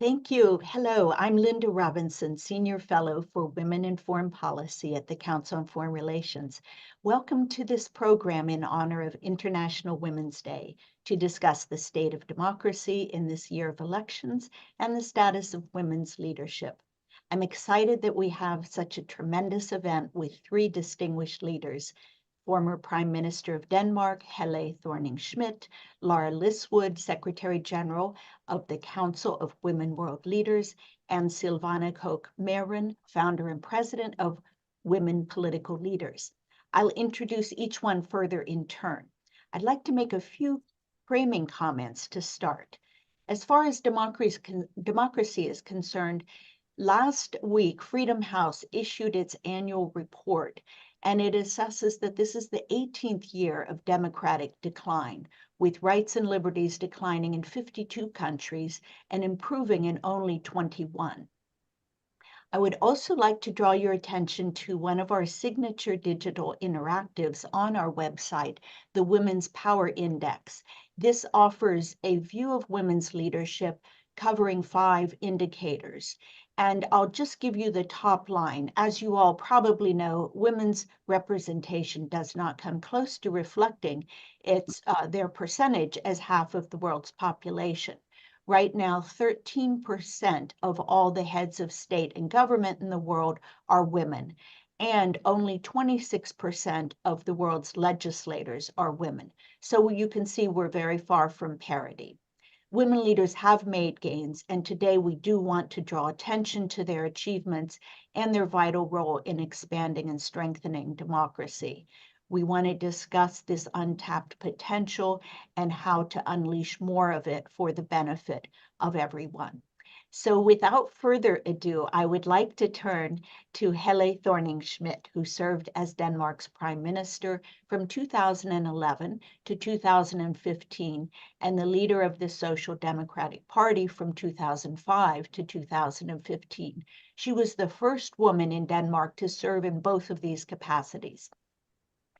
Thank you. Hello, I'm Linda Robinson, Senior Fellow for Women in Foreign Policy at the Council on Foreign Relations. Welcome to this program in honor of International Women's Day to discuss the state of democracy in this year of elections and the status of women's leadership. I'm excited that we have such a tremendous event with three distinguished leaders: former Prime Minister of Denmark, Helle Thorning-Schmidt, Laura Liswood, Secretary General of the Council of Women World Leaders, and Silvana Koch Merven, founder and president of Women Political Leaders. I'll introduce each one further in turn. I'd like to make a few framing comments to start. As far as democracy is concerned, last week, Freedom House issued its annual report, and it assesses that this is the 18th year of democratic decline, with rights and liberties declining in 52 countries and improving in only 21. I would also like to draw your attention to one of our signature digital interactives on our website, the Women's Power Index. This offers a view of women's leadership covering 5 indicators. And I'll just give you the top line. As you all probably know, women's representation does not come close to reflecting their percentage as half of the world's population. Right now, 13% of all the heads of state and government in the world are women, and only 26% of the world's legislators are women. So you can see we're very far from parity. Women leaders have made gains, and today we do want to draw attention to their achievements and their vital role in expanding and strengthening democracy. We want to discuss this untapped potential and how to unleash more of it for the benefit of everyone. So without further ado, I would like to turn to Helle Thorning-Schmidt, who served as Denmark's Prime Minister from 2011 to 2015, and the leader of the Social Democratic Party from 2005 to 2015. She was the first woman in Denmark to serve in both of these capacities.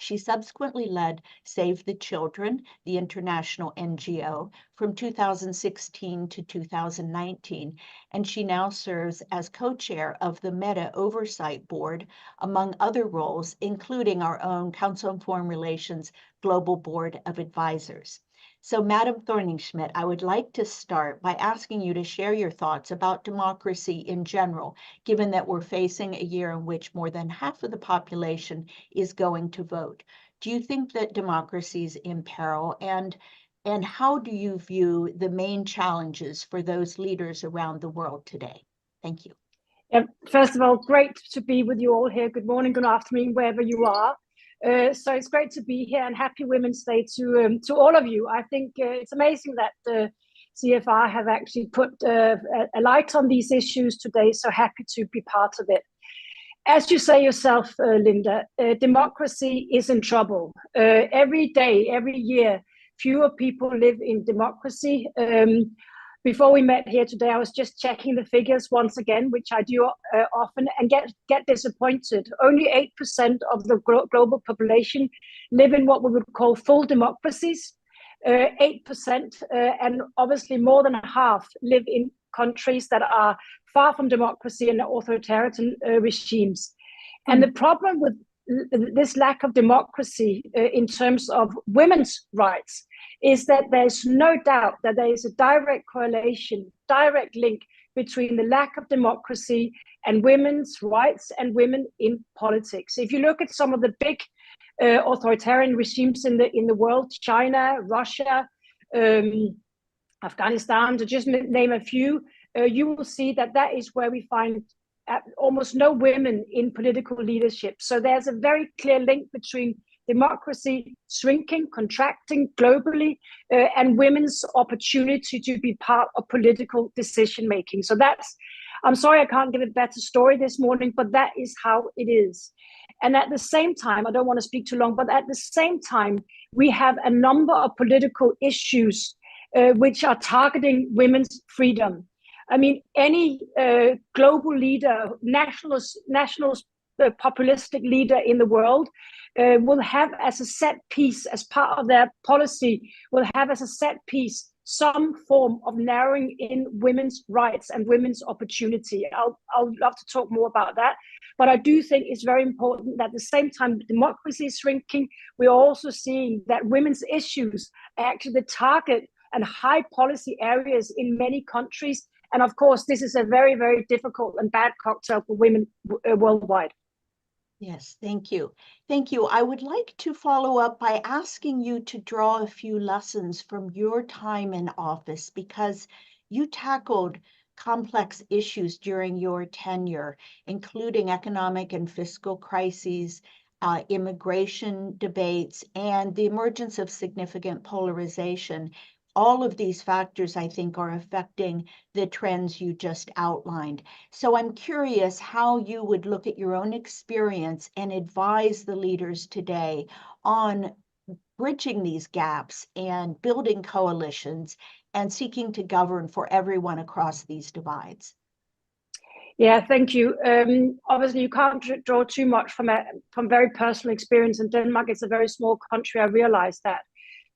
She subsequently led Save the Children, the international NGO, from 2016 to 2019, and she now serves as co-chair of the Meta Oversight Board, among other roles, including our own Council on Foreign Relations Global Board of Advisors. So, Madam Thorning-Schmidt, I would like to start by asking you to share your thoughts about democracy in general, given that we're facing a year in which more than half of the population is going to vote. Do you think that democracy is in peril, and how do you view the main challenges for those leaders around the world today? Thank you. First of all, great to be with you all here. Good morning, good afternoon, wherever you are. So it's great to be here, and happy Women's Day to all of you. I think it's amazing that the CFR have actually put a light on these issues today. So happy to be part of it. As you say yourself, Linda, democracy is in trouble. Every day, every year, fewer people live in democracy. Before we met here today, I was just checking the figures once again, which I do often, and get disappointed. Only 8% of the global population live in what we would call full democracies. 8%, and obviously more than half live in countries that are far from democracy and authoritarian regimes. And the problem with this lack of democracy in terms of women's rights is that there's no doubt that there is a direct correlation, direct link between the lack of democracy and women's rights and women in politics. If you look at some of the big authoritarian regimes in the world, China, Russia, Afghanistan, to just name a few, you will see that is where we find almost no women in political leadership. So there's a very clear link between democracy shrinking, contracting globally, and women's opportunity to be part of political decision making. So I'm sorry I can't give a better story this morning, but that is how it is. And at the same time, I don't want to speak too long, but at the same time, we have a number of political issues which are targeting women's freedom. I mean, any global leader, nationalist populistic leader in the world will have as a set piece, as part of their policy, will have as a set piece some form of narrowing in women's rights and women's opportunity. I'll love to talk more about that. But I do think it's very important that at the same time democracy is shrinking, we're also seeing that women's issues are actually the target and high policy areas in many countries. And of course, this is a very, very difficult and bad cocktail for women worldwide. Yes, thank you. Thank you. I would like to follow up by asking you to draw a few lessons from your time in office, because you tackled complex issues during your tenure, including economic and fiscal crises, immigration debates, and the emergence of significant polarization. All of these factors, I think, are affecting the trends you just outlined. So I'm curious how you would look at your own experience and advise the leaders today on bridging these gaps and building coalitions and seeking to govern for everyone across these divides. Yeah, thank you. Obviously, you can't draw too much from very personal experience, and Denmark is a very small country. I realize that.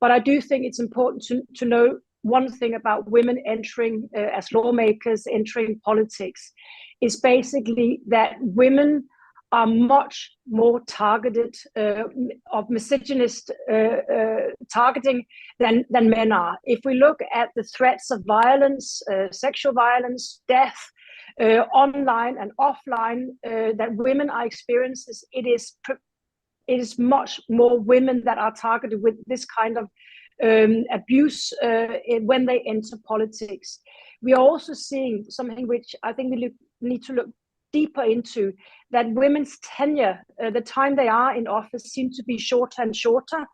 But I do think it's important to know one thing about women entering as lawmakers, entering politics, is basically that women are much more targeted of misogynist targeting than men are. If we look at the threats of violence, sexual violence, death, online and offline that women are experiencing, it is much more women that are targeted with this kind of abuse when they enter politics. We are also seeing something which I think we need to look deeper into, that women's tenure, the time they are in office, seems to be shorter and shorter.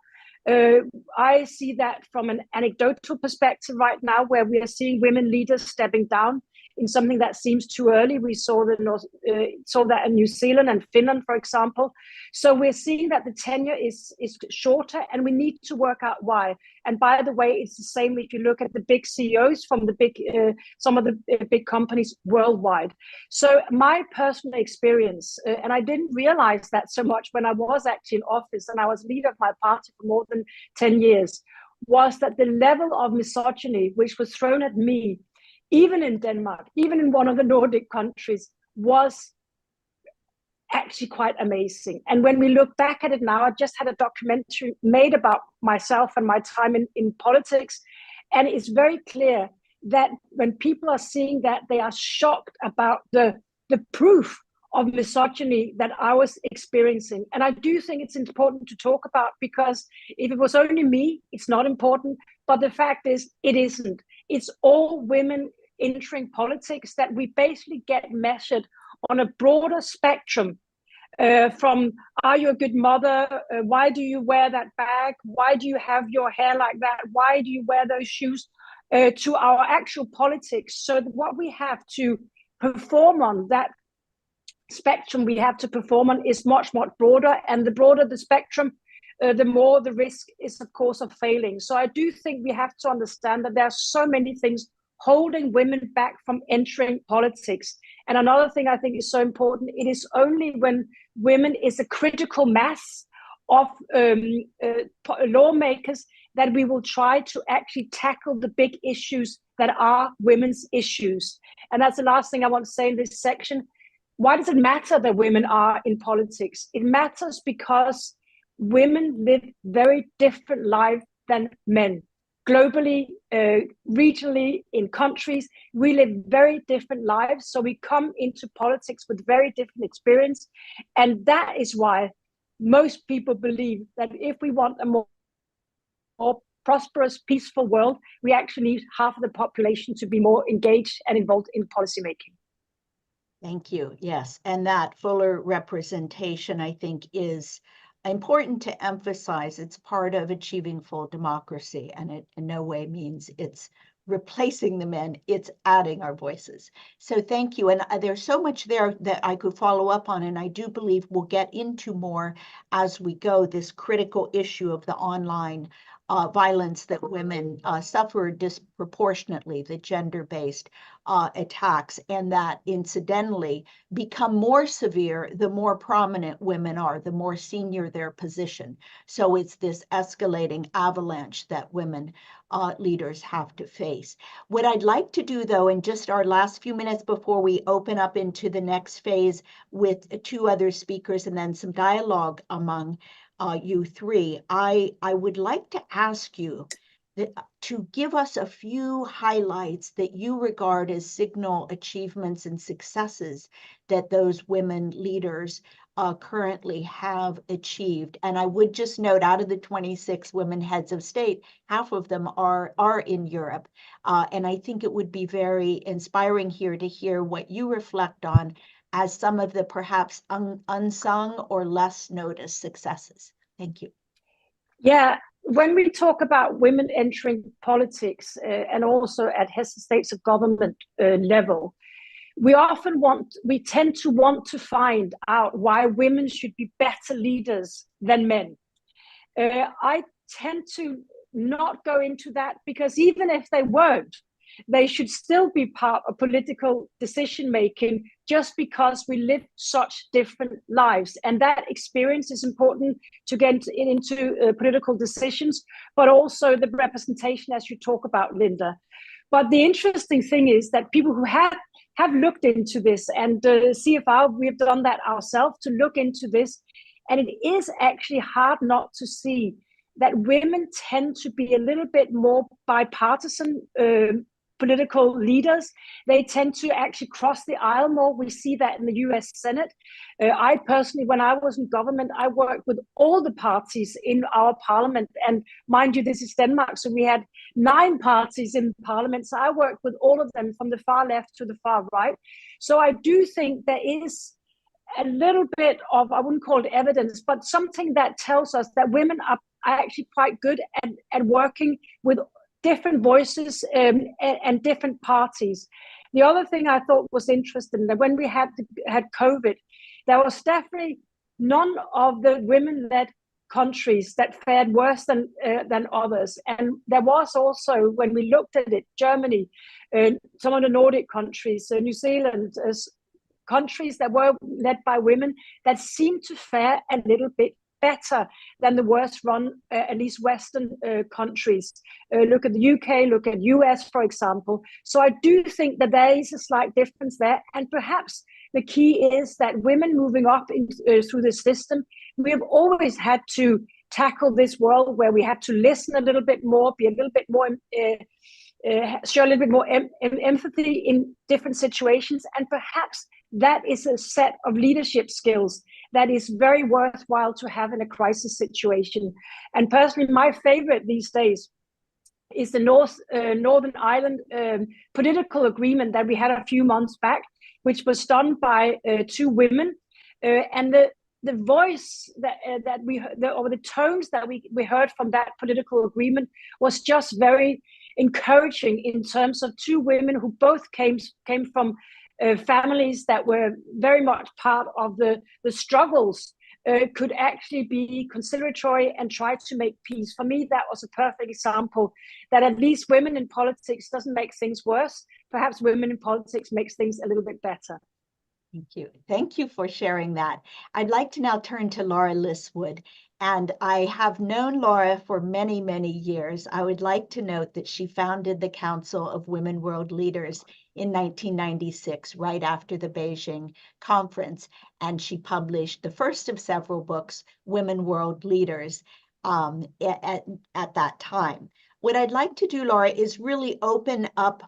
I see that from an anecdotal perspective right now, where we are seeing women leaders stepping down in something that seems too early. We saw that in New Zealand and Finland, for example. So we're seeing that the tenure is shorter, and we need to work out why. And by the way, it's the same if you look at the big CEOs from some of the big companies worldwide. So my personal experience, and I didn't realize that so much when I was actually in office and I was leader of my party for more than 10 years, was that the level of misogyny which was thrown at me, even in Denmark, even in one of the Nordic countries, was actually quite amazing. And when we look back at it now, I just had a documentary made about myself and my time in politics. And it's very clear that when people are seeing that, they are shocked about the proof of misogyny that I was experiencing. And I do think it's important to talk about, because if it was only me, it's not important. But the fact is, it isn't. It's all women entering politics that we basically get measured on a broader spectrum, from are you a good mother? Why do you wear that bag? Why do you have your hair like that? Why do you wear those shoes? To our actual politics. So what we have to perform on, that spectrum we have to perform on, is much, much broader. And the broader the spectrum, the more the risk is, of course, of failing. So I do think we have to understand that there are so many things holding women back from entering politics. And another thing I think is so important, it is only when women is a critical mass of lawmakers that we will try to actually tackle the big issues that are women's issues. And that's the last thing I want to say in this section. Why does it matter that women are in politics? It matters because women live very different lives than men. Globally, regionally, in countries, we live very different lives. So we come into politics with very different experience. And that is why most people believe that if we want a more prosperous, peaceful world, we actually need half of the population to be more engaged and involved in policymaking. Thank you. Yes. And that fuller representation, I think, is important to emphasize. It's part of achieving full democracy, and it in no way means it's replacing the men, it's adding our voices. So thank you. And there's so much there that I could follow up on, and I do believe we'll get into more as we go, this critical issue of the online violence that women suffer disproportionately, the gender-based attacks, and that incidentally become more severe the more prominent women are, the more senior their position. So it's this escalating avalanche that women leaders have to face. What I'd like to do, though, in just our last few minutes before we open up into the next phase with two other speakers and then some dialogue among you three, I would like to ask you to give us a few highlights that you regard as signal achievements and successes that those women leaders currently have achieved. And I would just note, out of the 26 women heads of state, half of them are in Europe. And I think it would be very inspiring here to hear what you reflect on as some of the perhaps unsung or less noticed successes. Thank you. Yeah, when we talk about women entering politics and also at heads of states of government level, we tend to want to find out why women should be better leaders than men. I tend to not go into that, because even if they weren't, they should still be part of political decision making, just because we live such different lives. And that experience is important to get into political decisions, but also the representation, as you talk about, Linda. But the interesting thing is that people who have looked into this, and CFR, we've done that ourselves to look into this, and it is actually hard not to see that women tend to be a little bit more bipartisan political leaders. They tend to actually cross the aisle more. We see that in the US Senate. I personally, when I was in government, I worked with all the parties in our parliament. And mind you, this is Denmark, so we had 9 parties in parliament. So I worked with all of them from the far left to the far right. So I do think there is a little bit of, I wouldn't call it evidence, but something that tells us that women are actually quite good at working with different voices and different parties. The other thing I thought was interesting, that when we had COVID, there was definitely none of the women-led countries that fared worse than others. And there was also, when we looked at it, Germany, some of the Nordic countries, New Zealand, countries that were led by women that seemed to fare a little bit better than the worst run, at least Western countries. Look at the UK, look at US, for example. So I do think that there is a slight difference there. And perhaps the key is that women moving up through the system, we have always had to tackle this world where we had to listen a little bit more, be a little bit more, show a little bit more empathy in different situations. And perhaps that is a set of leadership skills that is very worthwhile to have in a crisis situation. And personally, my favorite these days is the Northern Ireland political agreement that we had a few months back, which was done by 2 women. And the voice that we heard, or the tones that we heard from that political agreement was just very encouraging, in terms of 2 women who both came from families that were very much part of the struggles, could actually be conciliatory and try to make peace. For me, that was a perfect example that at least women in politics doesn't make things worse. Perhaps women in politics makes things a little bit better. Thank you. Thank you for sharing that. I'd like to now turn to Laura Listwood. And I have known Laura for many, many years. I would like to note that she founded the Council of Women World Leaders in 1996, right after the Beijing conference. And she published the first of several books, Women World Leaders, at that time. What I'd like to do, Laura, is really open up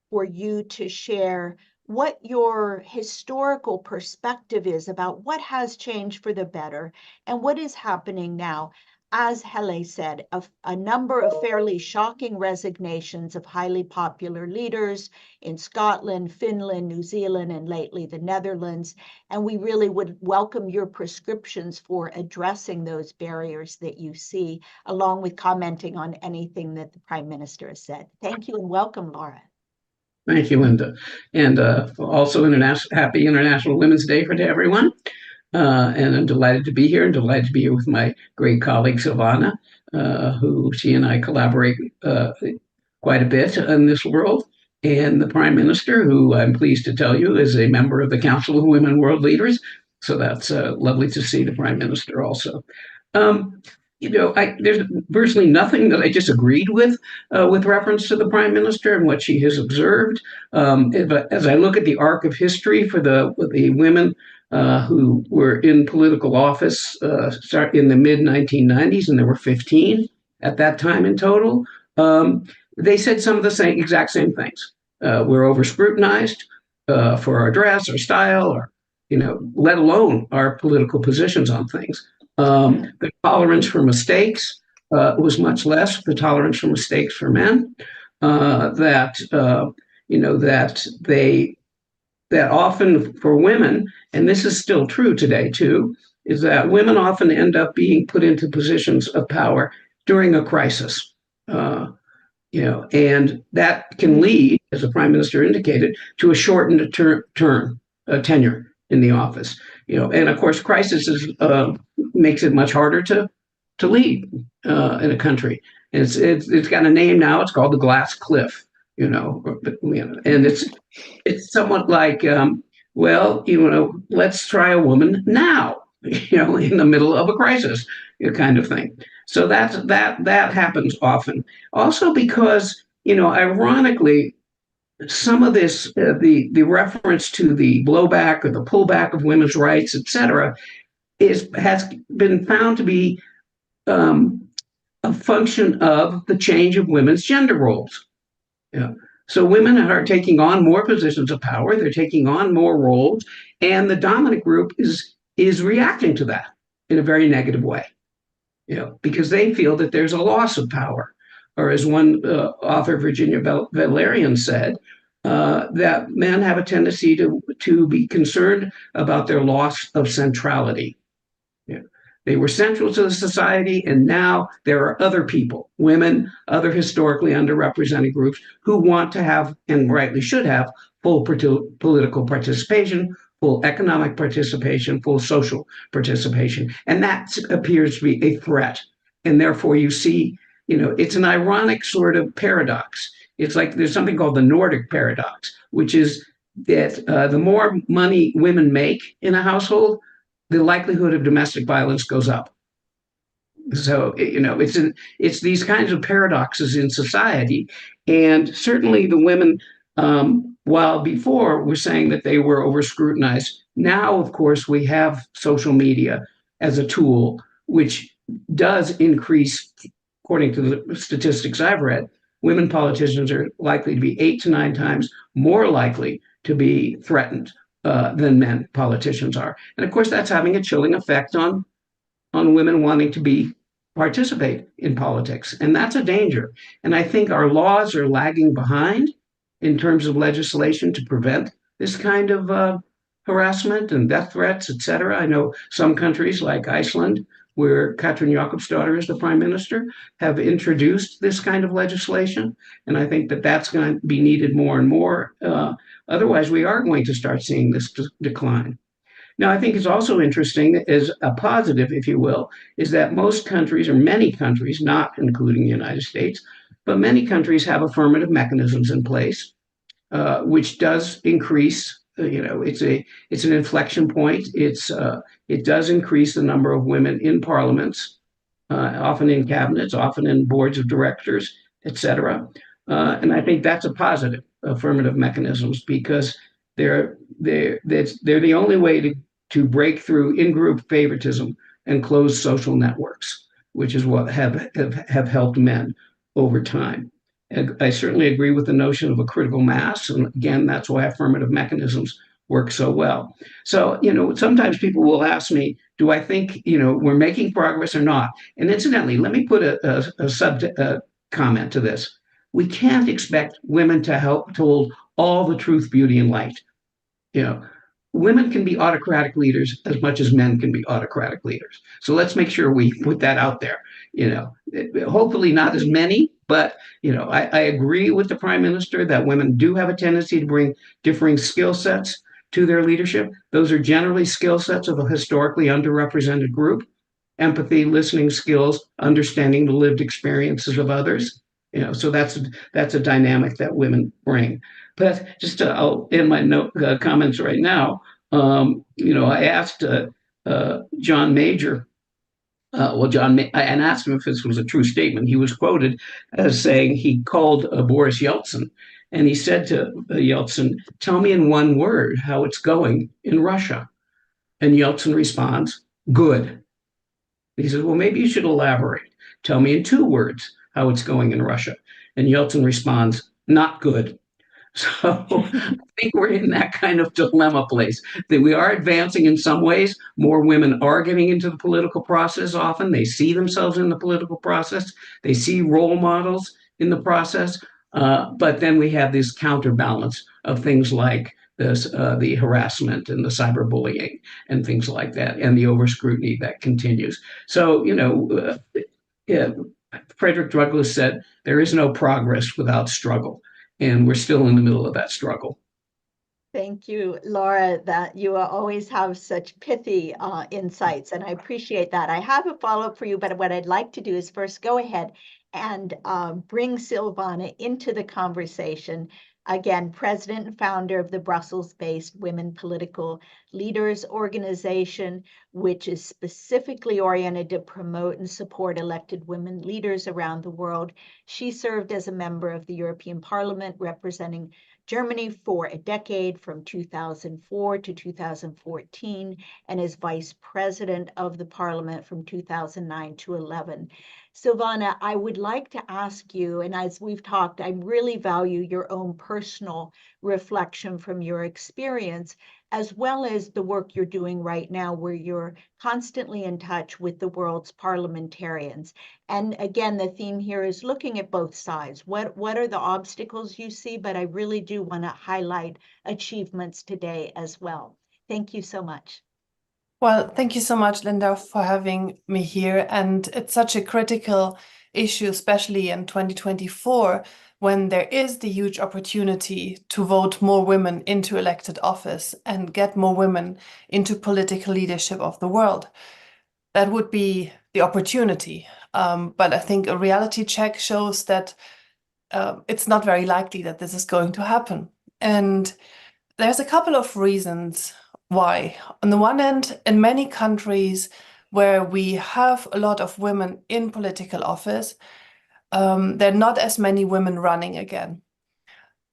for you to share what your historical perspective is about what has changed for the better and what is happening now. As Hele said, a number of fairly shocking resignations of highly popular leaders in Scotland, Finland, New Zealand, and lately the Netherlands. And we really would welcome your prescriptions for addressing those barriers that you see, along with commenting on anything that the Prime Minister has said. Thank you and welcome, Laura. Thank you, Linda. And also happy International Women's Day to everyone. And I'm delighted to be here, and delighted to be here with my great colleague, Silvana. who she and I collaborate quite a bit in this world, and the Prime Minister, who I'm pleased to tell you is a member of the Council of Women World Leaders. So that's lovely to see the Prime Minister also. There's virtually nothing that I disagreed with reference to the Prime Minister and what she has observed. As I look at the arc of history for the women who were in political office start in the mid 1990s, and there were 15 at that time in total, they said some of the exact same things. We're over scrutinized for our dress, our style, or let alone our political positions on things. The tolerance for mistakes was much less. The tolerance for mistakes for men. That often for women, and this is still true today too, is that women often end up being put into positions of power during a crisis. And that can lead, as the Prime Minister indicated, to a shortened tenure in the office. And of course, crisis makes it much harder to lead in a country. And it's got a name now. It's called the glass cliff. And it's somewhat like, let's try a woman now. In the middle of a crisis, kind of thing. So that happens often. Also because, ironically, some of this, the reference to the blowback or the pullback of women's rights, et cetera, has been found to be a function of the change of women's gender roles. So women are taking on more positions of power. They're taking on more roles, and the dominant group is reacting to that in a very negative way, because they feel that there's a loss of power. Or as one author, Virginia Valerian, said, that men have a tendency to be concerned about their loss of centrality. They were central to the society, and now there are other people, women, other historically underrepresented groups, who want to have, and rightly should have, full political participation, full economic participation, full social participation. And that appears to be a threat. And therefore you see, it's an ironic sort of paradox. It's like there's something called the Nordic paradox, which is that the more money women make in a household, the likelihood of domestic violence goes up. So, it's these kinds of paradoxes in society. And certainly the women, while before we're saying that they were over scrutinized, now, of course, we have social media as a tool, which does increase, according to the statistics I've read, women politicians are likely to be 8 to 9 times more likely to be threatened than men politicians are. And of course, that's having a chilling effect on women wanting to participate in politics. And that's a danger. And I think our laws are lagging behind in terms of legislation to prevent this kind of harassment and death threats, et cetera. I know some countries like Iceland, where Katrín Jakobsdóttir is the prime minister, have introduced this kind of legislation. And I think that that's going to be needed more and more. Otherwise, we are going to start seeing this decline. Now, I think it's also interesting, as a positive, if you will, is that most countries, or many countries, not including the United States, but many countries have affirmative mechanisms in place, which does increase. It's an inflection point. It does increase the number of women in parliaments, often in cabinets, often in boards of directors, et cetera. And I think that's a positive, affirmative mechanisms, because they're the only way to break through in-group favoritism and close social networks, which is what have helped men over time. And I certainly agree with the notion of a critical mass. And again, that's why affirmative mechanisms work so well. So, sometimes people will ask me, do I think, we're making progress or not? And incidentally, let me put a comment to this. We can't expect women to hold all the truth, beauty, and light. Women can be autocratic leaders as much as men can be autocratic leaders. So let's make sure we put that out there. Hopefully not as many, but I agree with the prime minister that women do have a tendency to bring differing skill sets to their leadership. Those are generally skill sets of a historically underrepresented group. empathy, listening skills, understanding the lived experiences of others. So that's a dynamic that women bring. But just I'll end my comments right now. I asked John Major. And asked him if this was a true statement. He was quoted as saying he called Boris Yeltsin, and he said to Yeltsin, "Tell me in one word how it's going in Russia." And Yeltsin responds, "Good." He says, "Well, maybe you should elaborate. Tell me in 2 words how it's going in Russia." And Yeltsin responds, "Not good." So I think we're in that kind of dilemma place, that we are advancing in some ways. More women are getting into the political process often. They see themselves in the political process. They see role models in the process. But then we have this counterbalance of things like this, the harassment and the cyberbullying and things like that, and the over-scrutiny that continues. So, Frederick Douglass said, there is no progress without struggle. And we're still in the middle of that struggle. Thank you, Laura, that you always have such pithy insights, and I appreciate that. I have a follow-up for you, but what I'd like to do is first go ahead and bring Silvana into the conversation. Again, president and founder of the Brussels-based Women Political Leaders Organization, which is specifically oriented to promote and support elected women leaders around the world. She served as a member of the European Parliament, representing Germany for a decade from 2004 to 2014, and is vice president of the parliament from 2009 to 11. Silvana, I would like to ask you, and as we've talked, I really value your own personal reflection from your experience, as well as the work you're doing right now, where you're constantly in touch with the world's parliamentarians. And again, the theme here is looking at both sides. What are the obstacles you see? But I really do want to highlight achievements today as well. Thank you so much. Well, thank you so much, Linda, for having me here. And it's such a critical issue, especially in 2024, when there is the huge opportunity to vote more women into elected office and get more women into political leadership of the world. That would be the opportunity. But I think a reality check shows that it's not very likely that this is going to happen. And there's a couple of reasons why. On the one hand, in many countries where we have a lot of women in political office, there are not as many women running again.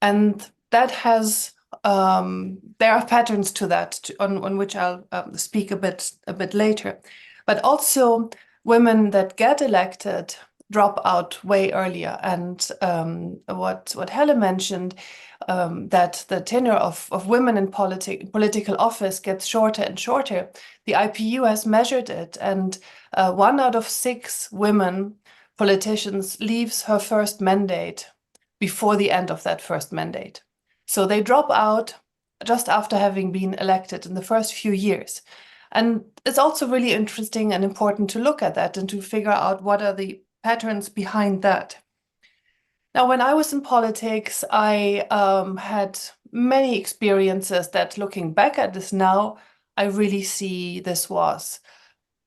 And that has, there are patterns to that, on which I'll speak a bit later. But also women that get elected drop out way earlier. And what Helen mentioned, that the tenure of women in political office gets shorter and shorter. The IPU has measured it, and 1 out of 6 women politicians leaves her first mandate before the end of that first mandate. So they drop out just after having been elected in the first few years. And it's also really interesting and important to look at that and to figure out what are the patterns behind that. Now, when I was in politics, I had many experiences that, looking back at this now, I really see this was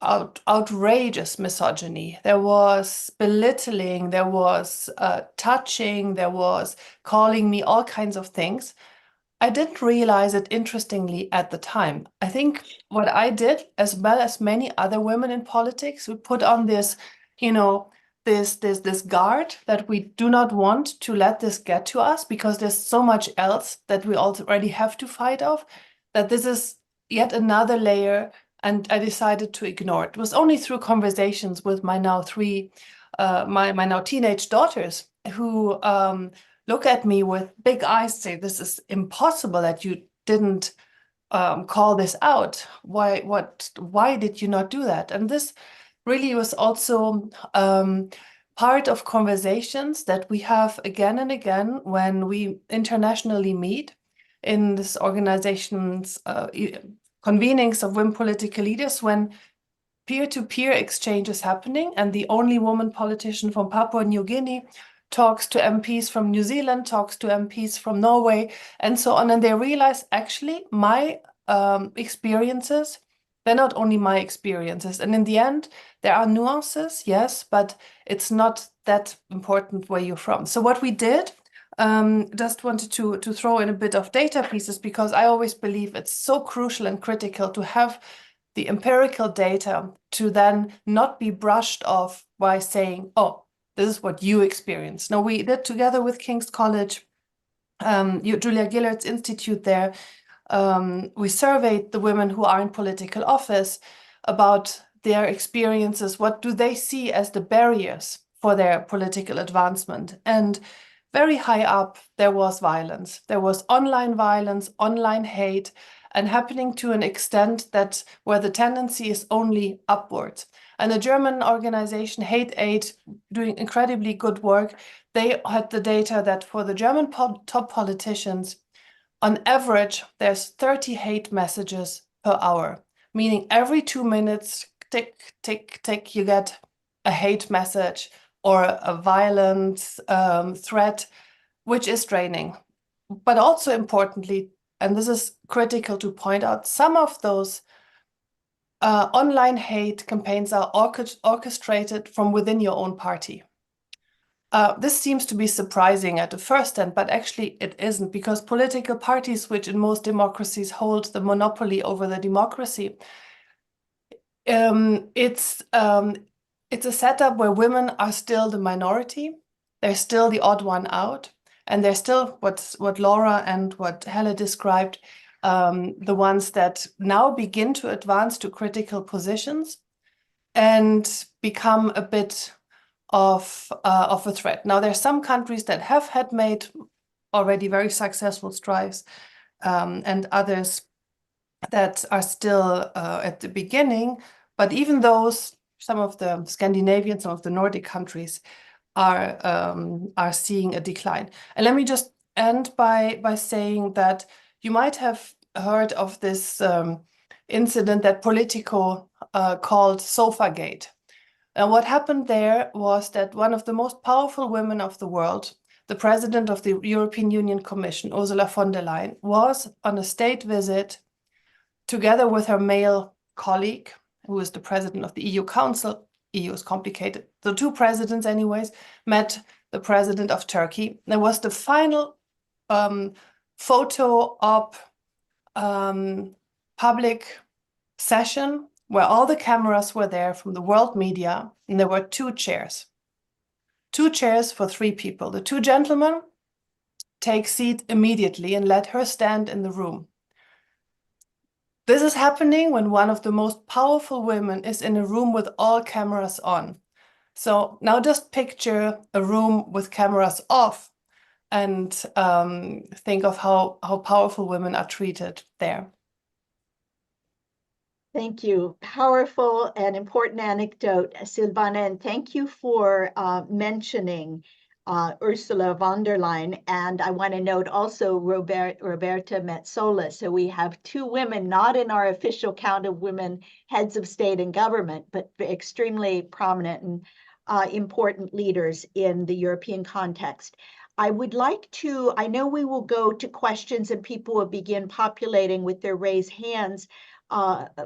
outrageous misogyny. There was belittling, there was touching, there was calling me all kinds of things. I didn't realize it, interestingly, at the time. I think what I did, as well as many other women in politics, we put on this, this guard that we do not want to let this get to us, because there's so much else that we already have to fight off, that this is yet another layer, and I decided to ignore it. It was only through conversations with my now my now teenage daughters, who look at me with big eyes, say, this is impossible that you didn't call this out. Why did you not do that? And this really was also part of conversations that we have again and again when we internationally meet in this organization's convenings of women political leaders, when peer-to-peer exchange is happening, and the only woman politician from Papua New Guinea talks to MPs from New Zealand, talks to MPs from Norway, and so on. And they realize, actually, my experiences, They're not only my experiences. And in the end, there are nuances, yes, but it's not that important where you're from. So what we did, just wanted to throw in a bit of data pieces, because I always believe it's so crucial and critical to have the empirical data to then not be brushed off by saying, oh, this is what you experience. No, we did together with King's College, Julia Gillard's institute there, we surveyed the women who are in political office about their experiences. What do they see as the barriers for their political advancement? And very high up, there was violence. There was online violence, online hate, and happening to an extent that where the tendency is only upwards. And a German organization, Hate Aid, doing incredibly good work, they had the data that for the German top politicians, on average, there's 30 hate messages per hour, meaning every 2 minutes, tick, tick, tick, you get a hate message or a violent threat, which is draining. But also importantly, and this is critical to point out, some of those online hate campaigns are orchestrated from within your own party. This seems to be surprising at the first hand, but actually it isn't, because political parties, which in most democracies hold the monopoly over the democracy, it's a setup where women are still the minority. They're still the odd one out, and they're still what Laura and what Helle described, the ones that now begin to advance to critical positions and become a bit of a threat. Now, there are some countries that had made already very successful strides, and others that are still at the beginning. But even those, some of the Scandinavian, some of the Nordic countries are seeing a decline. And let me just end by saying that you might have heard of this incident that Politico called Sofagate. And what happened there was that one of the most powerful women of the world, the president of the European Union Commission, Ursula von der Leyen, was on a state visit together with her male colleague, who is the president of the EU Council. EU is complicated. The two presidents, anyways, met the president of Turkey. There was the final photo op public session where all the cameras were there from the world media, and there were two chairs for 3 people. The 2 gentlemen take seat immediately and let her stand in the room. This is happening when one of the most powerful women is in a room with all cameras on. So now just picture a room with cameras off and think of how powerful women are treated there. Thank you. Powerful and important anecdote, Silvana, and thank you for mentioning Ursula von der Leyen. And I want to note also Roberta Metsola. So we have 2 women, not in our official count of women heads of state and government, but extremely prominent and important leaders in the European context. I would like to, I know we will go to questions and people will begin populating with their raised hands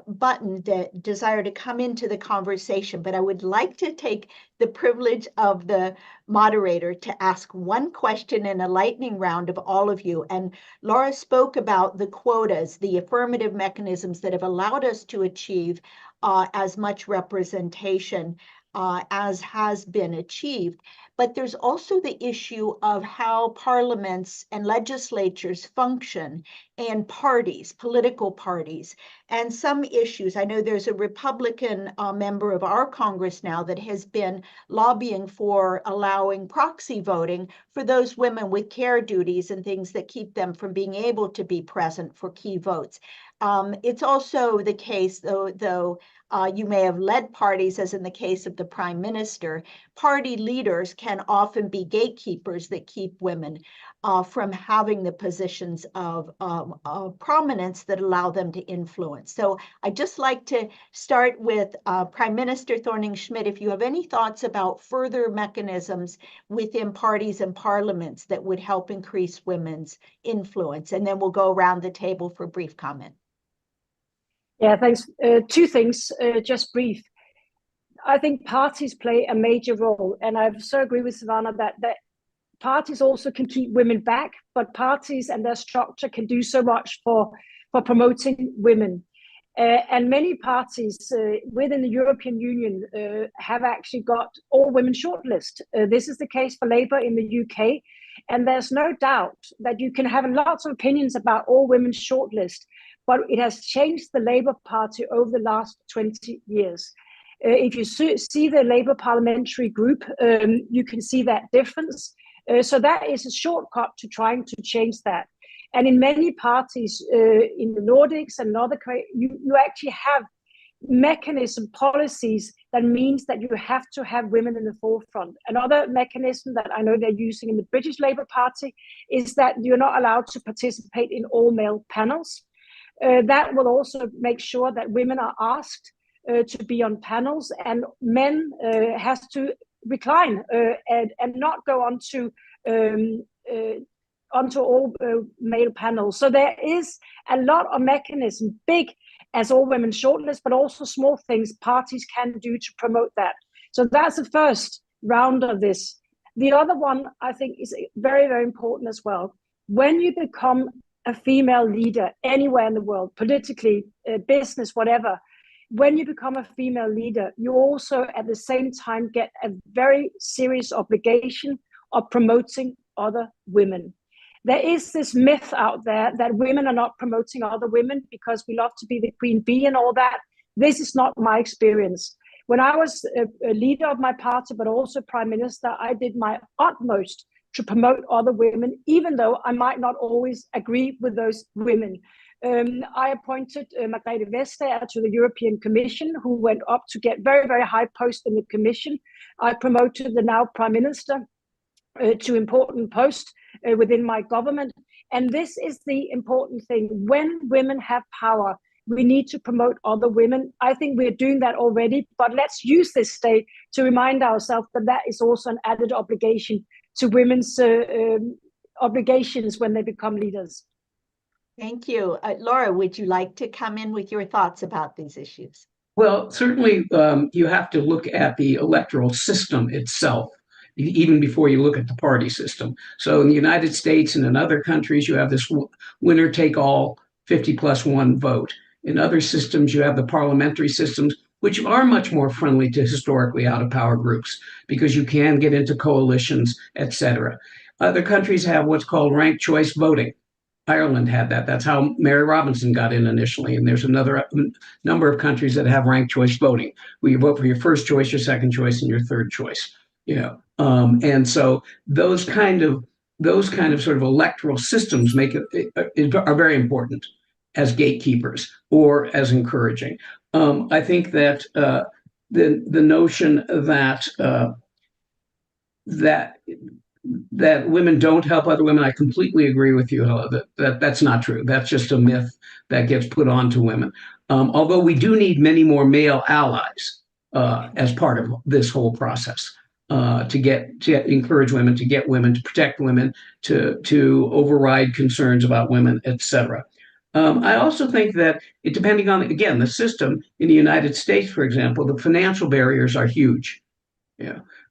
button that desire to come into the conversation, but I would like to take the privilege of the moderator to ask one question in a lightning round of all of you. And Laura spoke about the quotas, the affirmative mechanisms that have allowed us to achieve as much representation as has been achieved. But there's also the issue of how parliaments and legislatures function and parties, political parties, and some issues. I know there's a Republican member of our Congress now that has been lobbying for allowing proxy voting for those women with care duties and things that keep them from being able to be present for key votes. It's also the case, though you may have led parties, as in the case of the Prime Minister, party leaders can often be gatekeepers that keep women from having the positions of prominence that allow them to influence. So I'd just like to start with Prime Minister Thorning-Schmidt, if you have any thoughts about further mechanisms within parties and parliaments that would help increase women's influence, and then we'll go around the table for brief comment. Yeah, thanks. Two things, just brief. I think parties play a major role, and I so agree with Savannah that parties also can keep women back, but parties and their structure can do so much for promoting women. And many parties within the European Union have actually got all women shortlist. This is the case for Labour in the UK. And there's no doubt that you can have lots of opinions about all women shortlist, but it has changed the Labour Party over the last 20 years. If you see the Labour parliamentary group, you can see that difference. So that is a shortcut to trying to change that. And in many parties in the Nordics and other, you actually have mechanism policies that means that you have to have women in the forefront. Another mechanism that I know they're using in the British Labour Party is that you're not allowed to participate in all male panels. That will also make sure that women are asked to be on panels, and men has to recline and not go on to onto all male panels. So there is a lot of mechanism, big as all women shortlist, but also small things parties can do to promote that. So that's the first round of this. The other one I think is very, very important as well. When you become a female leader anywhere in the world, politically, business, whatever, when you become a female leader, you also at the same time get a very serious obligation of promoting other women. There is this myth out there that women are not promoting other women because we love to be the queen bee and all that. This is not my experience. When I was a leader of my party, but also prime minister, I did my utmost to promote other women, even though I might not always agree with those women. I appointed Margrethe Vestager to the European Commission, who went up to get very, very high post in the Commission. I promoted the now Prime Minister to important posts within my government. And this is the important thing. When women have power, we need to promote other women. I think we're doing that already, but let's use this day to remind ourselves that that is also an added obligation to women's obligations when they become leaders. Thank you. Laura, would you like to come in with your thoughts about these issues? Well, certainly you have to look at the electoral system itself, even before you look at the party system. So in the United States and in other countries, you have this winner take all 50+1 vote. In other systems, you have the parliamentary systems, which are much more friendly to historically out of power groups because you can get into coalitions, etc. Other countries have what's called ranked choice voting. Ireland had that. That's how Mary Robinson got in initially. And there's another number of countries that have ranked choice voting, where you vote for your first choice, your second choice, and your third choice. And so those kind of sort of electoral systems are very important as gatekeepers or as encouraging. I think that the notion that women don't help other women, I completely agree with you, that's not true. That's just a myth that gets put onto women. Although we do need many more male allies as part of this whole process to encourage women, to get women, to protect women, to override concerns about women, etc. I also think that depending on, again, the system in the United States, for example, the financial barriers are huge.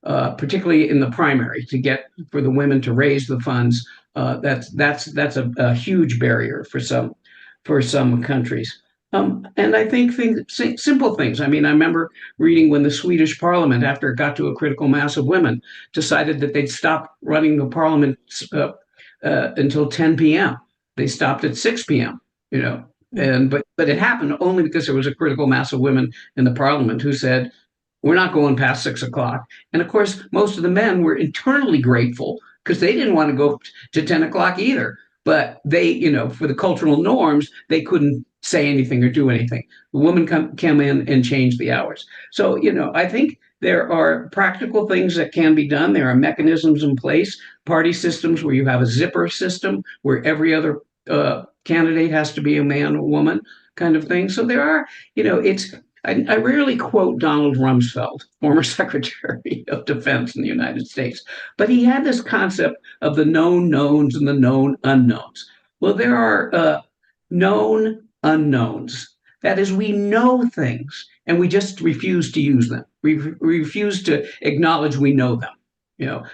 Particularly in the primary, to get for the women to raise the funds, that's a huge barrier for some countries. And I think simple things. I mean, I remember reading when the Swedish Parliament, after it got to a critical mass of women, decided that they'd stop running the Parliament until 10 p.m. They stopped at 6 p.m. But it happened only because there was a critical mass of women in the Parliament who said, we're not going past 6 o'clock. And of course, most of the men were internally grateful because they didn't want to go to 10 o'clock either. But they, for the cultural norms, they couldn't say anything or do anything. The woman come in and change the hours. So, I think there are practical things that can be done. There are mechanisms in place, party systems where you have a zipper system where every other candidate has to be a man or woman kind of thing. So there are, I rarely quote Donald Rumsfeld, former Secretary of Defense in the United States, but he had this concept of the known knowns and the known unknowns. Well, there are known unknowns That is, we know things and we just refuse to use them. We refuse to acknowledge we know them.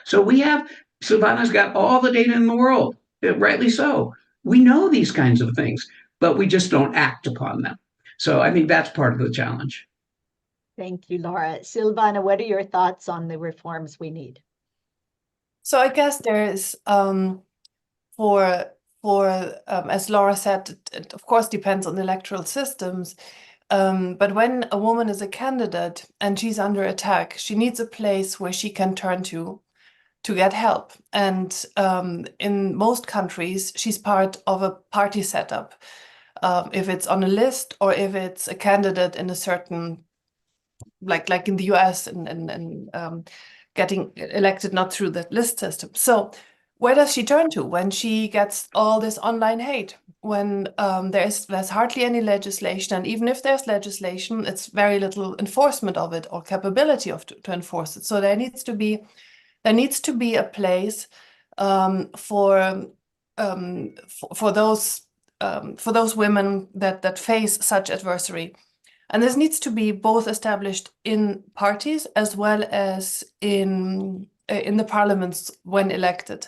So we have Silvana's got all the data in the world, rightly so. We know these kinds of things, but we just don't act upon them. So I think that's part of the challenge. Thank you, Laura. Silvana, what are your thoughts on the reforms we need? So I guess there is as Laura said, it of course depends on the electoral systems. But when a woman is a candidate and she's under attack, she needs a place where she can turn to get help. And in most countries, she's part of a party setup. If it's on a list or if it's a candidate in a certain, like in the US and getting elected not through the list system. So where does she turn to when she gets all this online hate? When there's hardly any legislation, and even if there's legislation, it's very little enforcement of it or capability to enforce it. So there needs to be a place for those women that face such adversary. And this needs to be both established in parties as well as in the parliaments when elected.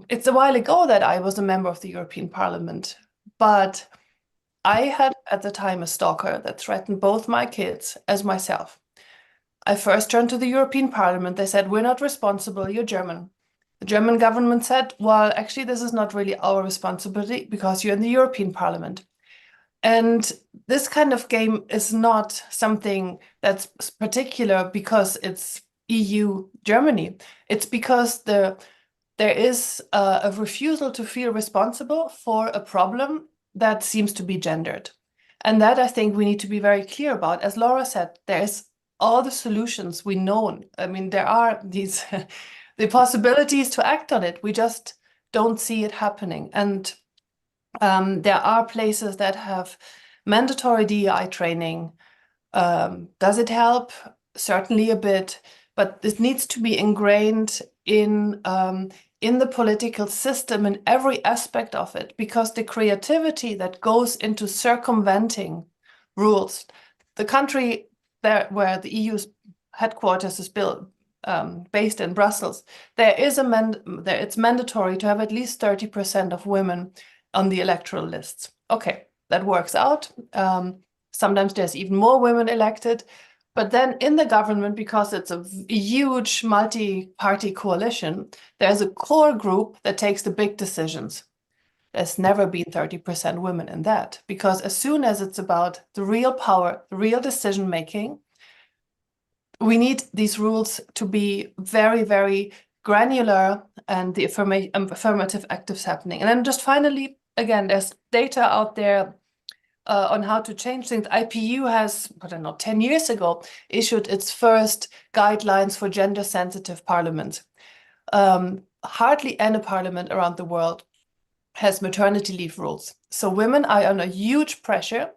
It's a while ago that I was a member of the European Parliament, but I had at the time a stalker that threatened both my kids as myself. I first turned to the European Parliament. They said, "We're not responsible, you're German." The German government said, "Well, actually, this is not really our responsibility because you're in the European Parliament." And this kind of game is not something that's particular because it's EU Germany. It's because there is a refusal to feel responsible for a problem that seems to be gendered. And that I think we need to be very clear about. As Laura said, there's all the solutions we know. I mean, there are these the possibilities to act on it. We just don't see it happening. And there are places that have mandatory DEI training. Does it help? Certainly a bit, but this needs to be ingrained in the political system in every aspect of it, because the creativity that goes into circumventing rules, the country where the EU's headquarters is built, based in Brussels, it's mandatory to have at least 30% of women on the electoral lists. Okay, that works out. Sometimes there's even more women elected, but then in the government, because it's a huge multi-party coalition, there's a core group that takes the big decisions. There's never been 30% women in that, because as soon as it's about the real power, the real decision-making, we need these rules to be very, very granular and the affirmative actives happening. And then just finally, again, there's data out there on how to change things. IPU has, I don't know, 10 years ago, issued its first guidelines for gender-sensitive parliaments. Hardly any parliament around the world has maternity leave rules. So women are under huge pressure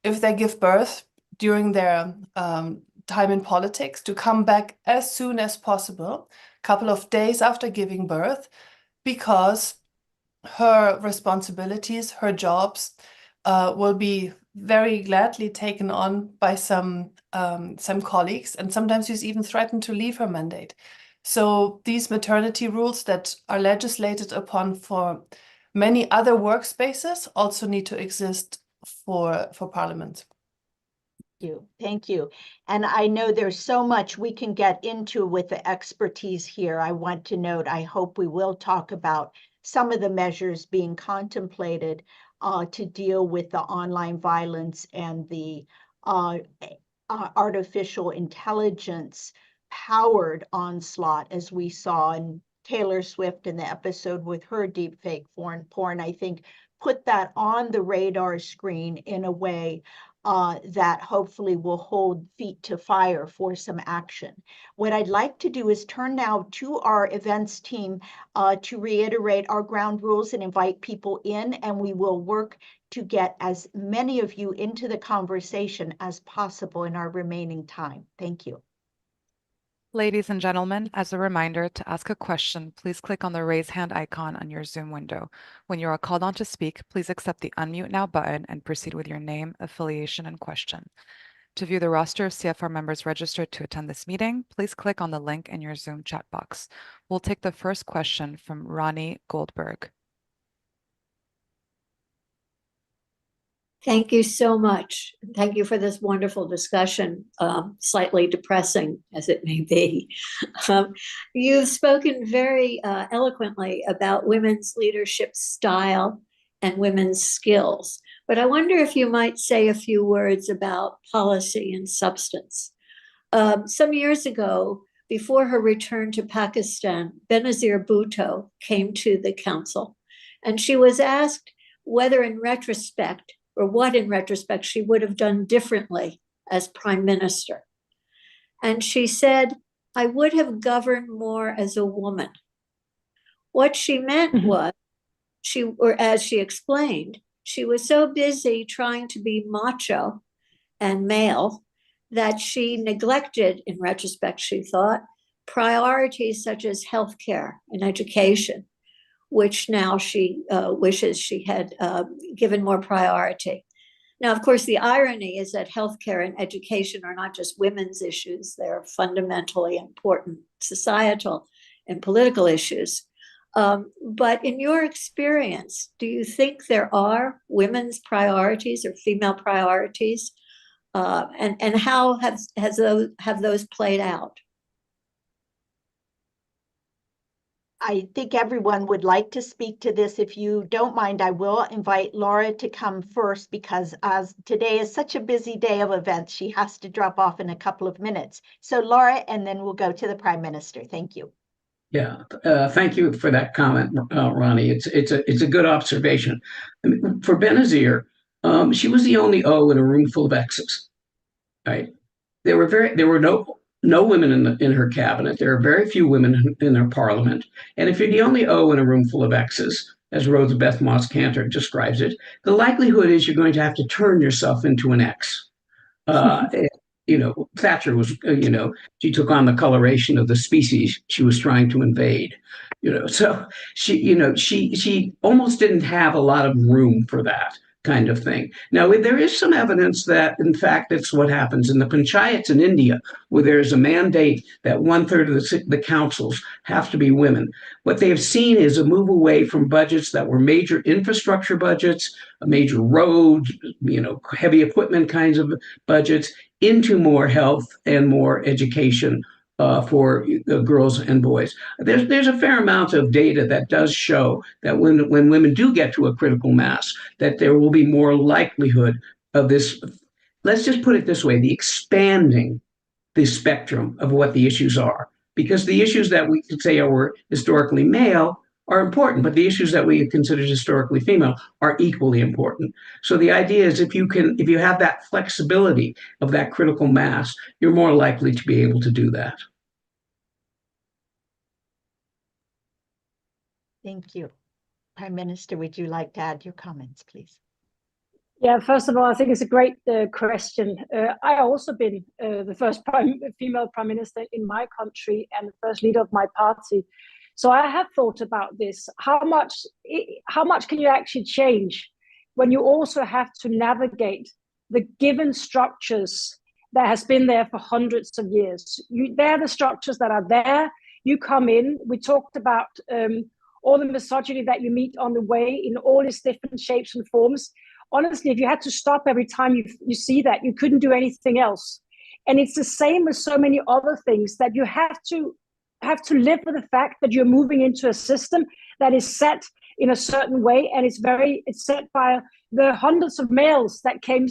if they give birth during their time in politics to come back as soon as possible, a couple of days after giving birth, because her responsibilities, her jobs will be very gladly taken on by some colleagues, and sometimes she's even threatened to leave her mandate. So these maternity rules that are legislated upon for many other workspaces also need to exist for Parliament. Thank you. And I know there's so much we can get into with the expertise here. I want to note, I hope we will talk about some of the measures being contemplated to deal with the online violence and the artificial intelligence powered onslaught, as we saw in Taylor Swift in the episode with her deepfake porn. I think put that on the radar screen in a way that hopefully will hold feet to fire for some action. What I'd like to do is turn now to our events team to reiterate our ground rules and invite people in, and we will work to get as many of you into the conversation as possible in our remaining time. Thank you. Ladies and gentlemen, as a reminder, to ask a question, please click on the raise hand icon on your Zoom window. When you are called on to speak, please accept the unmute now button and proceed with your name, affiliation, and question. To view the roster of CFR members registered to attend this meeting, please click on the link in your Zoom chat box. We'll take the first question from Ronnie Goldberg. Thank you so much. Thank you for this wonderful discussion, slightly depressing as it may be. You've spoken very eloquently about women's leadership style and women's skills, but I wonder if you might say a few words about policy and substance. Some years ago, before her return to Pakistan, Benazir Bhutto came to the council, and she was asked whether in retrospect, or what in retrospect she would have done differently as prime minister. And she said, I would have governed more as a woman. What she meant was, as she explained, she was so busy trying to be macho and male that she neglected, in retrospect, she thought, priorities such as healthcare and education, which now she wishes she had given more priority. Now, of course, the irony is that healthcare and education are not just women's issues, they're fundamentally important societal and political issues. But in your experience, do you think there are women's priorities or female priorities? And how have those played out? I think everyone would like to speak to this. If you don't mind, I will invite Laura to come first because as today is such a busy day of events, she has to drop off in a couple of minutes. So Laura, and then we'll go to the Prime Minister. Thank you. Yeah, thank you for that comment, Ronnie. It's a good observation. I mean, for Benazir, she was the only O in a room full of X's, right? There were no women in her cabinet. There are very few women in her parliament. And if you're the only O in a room full of X's, as Rosabeth Moss Cantor describes it, the likelihood is you're going to have to turn yourself into an X. Thatcher was, she took on the coloration of the species she was trying to invade. So she almost didn't have a lot of room for that kind of thing. Now, there is some evidence that, in fact, it's what happens in the panchayats in India, where there's a mandate that 1/3 of the councils have to be women. What they have seen is a move away from budgets that were major infrastructure budgets, a major road, heavy equipment kinds of budgets, into more health and more education for girls and boys. There's a fair amount of data that does show that when women do get to a critical mass, that there will be more likelihood of this. Let's just put it this way: the expanding the spectrum of what the issues are, because the issues that we could say were historically male are important, but the issues that we considered historically female are equally important. So the idea is if you have that flexibility of that critical mass, you're more likely to be able to do that. Thank you. Prime Minister, would you like to add your comments, please? Yeah, first of all, I think it's a great question. I also been the first female prime minister in my country and the first leader of my party. So I have thought about this. How much can you actually change when you also have to navigate the given structures that has been there for hundreds of years? They're the structures that are there. You come in. We talked about all the misogyny that you meet on the way in all its different shapes and forms. Honestly, if you had to stop every time you see that, you couldn't do anything else. And it's the same with so many other things, that you have to live with the fact that you're moving into a system that is set in a certain way, and it's set by the hundreds of males that came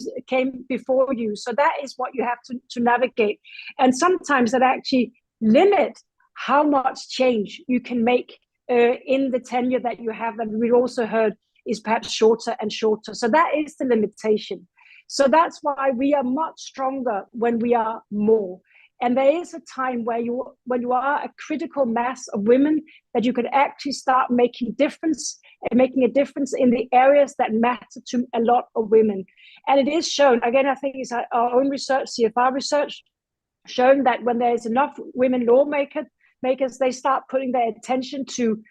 before you. So that is what you have to navigate. And sometimes that actually limit how much change you can make in the tenure that you have, and we also heard is perhaps shorter and shorter. So that is the limitation. So that's why we are much stronger when we are more. And there is a time when you are a critical mass of women, that you could actually start making a difference in the areas that matter to a lot of women. And it is shown, again, I think it's our own research, CFR research, shown that when there's enough women lawmakers, they start putting their attention to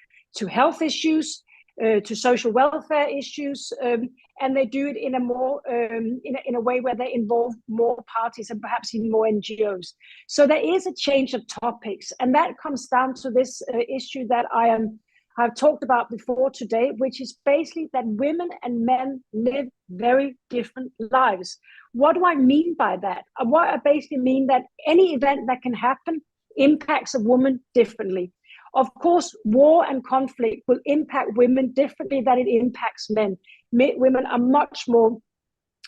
health issues, to social welfare issues, and they do it in a more in a way where they involve more parties and perhaps even more NGOs. So there is a change of topics, and that comes down to this issue that I've talked about before today, which is basically that women and men live very different lives. What do I mean by that? What I basically mean that any event that can happen impacts a woman differently. Of course, war and conflict will impact women differently than it impacts men. Women are much more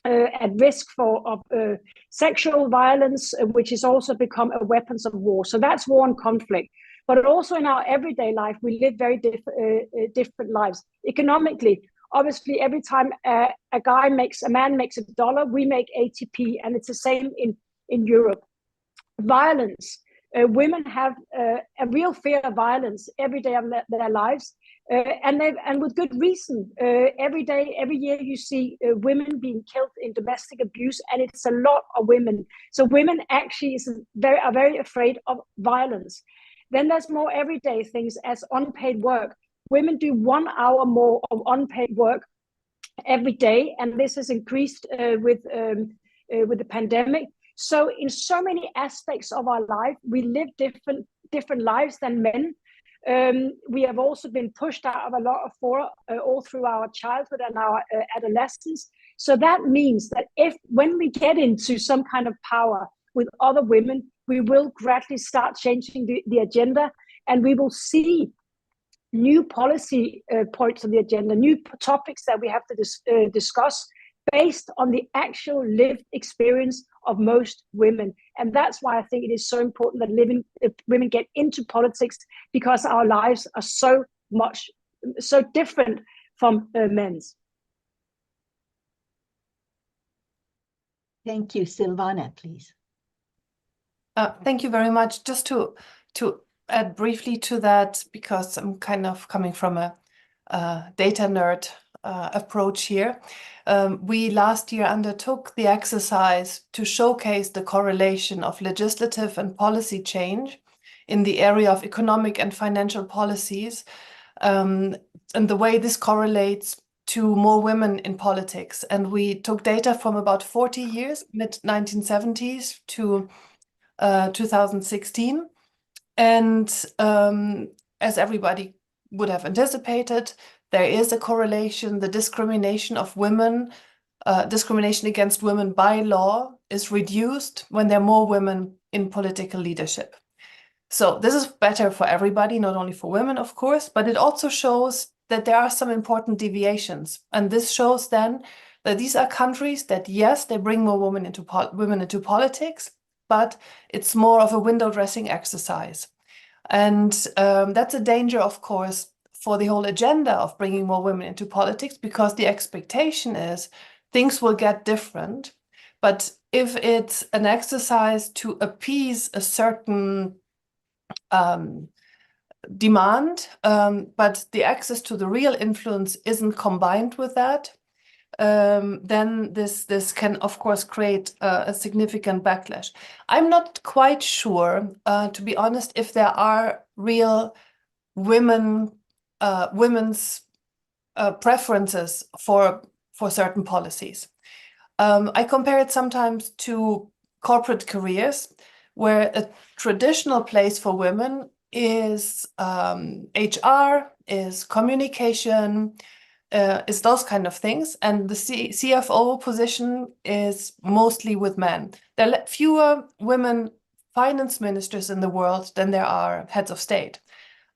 at risk of sexual violence, which has also become a weapons of war. So that's war and conflict. But also in our everyday life, we live very different lives. Economically, obviously, every time a man makes $1, we make ATP, and it's the same in Europe. Violence. Women have a real fear of violence every day of their lives, and with good reason. Every year, you see women being killed in domestic abuse, and it's a lot of women. So women actually are very afraid of violence. Then there's more everyday things as unpaid work. Women do 1 hour more of unpaid work every day, and this has increased with the pandemic. So in so many aspects of our life, we live different lives than men. We have also been pushed out of a lot of all through our childhood and our adolescence. So that means that when we get into some kind of power with other women, we will gradually start changing the agenda, and we will see new policy points on the agenda, new topics that we have to discuss based on the actual lived experience of most women. And that's why I think it is so important that women get into politics, because our lives are so different from men's. Thank you. Silvana, please. Thank you very much. Just to add briefly to that, because I'm kind of coming from a data nerd approach here. We last year undertook the exercise to showcase the correlation of legislative and policy change in the area of economic and financial policies, and the way this correlates to more women in politics. And we took data from about 40 years, mid-1970s to 2016. And as everybody would have anticipated, there is a correlation. The discrimination of women, discrimination against women by law is reduced when there are more women in political leadership. So this is better for everybody, not only for women, of course, but it also shows that there are some important deviations. And this shows then that these are countries that, yes, they bring more women into politics, but it's more of a window dressing exercise. And that's a danger, of course, for the whole agenda of bringing more women into politics, because the expectation is things will get different. But if it's an exercise to appease a certain demand, but the access to the real influence isn't combined with that, then this can, of course, create a significant backlash. I'm not quite sure, to be honest, if there are real women's preferences for certain policies. I compare it sometimes to corporate careers, where a traditional place for women is HR, is communication, is those kind of things. And the CFO position is mostly with men. There are fewer women finance ministers in the world than there are heads of state.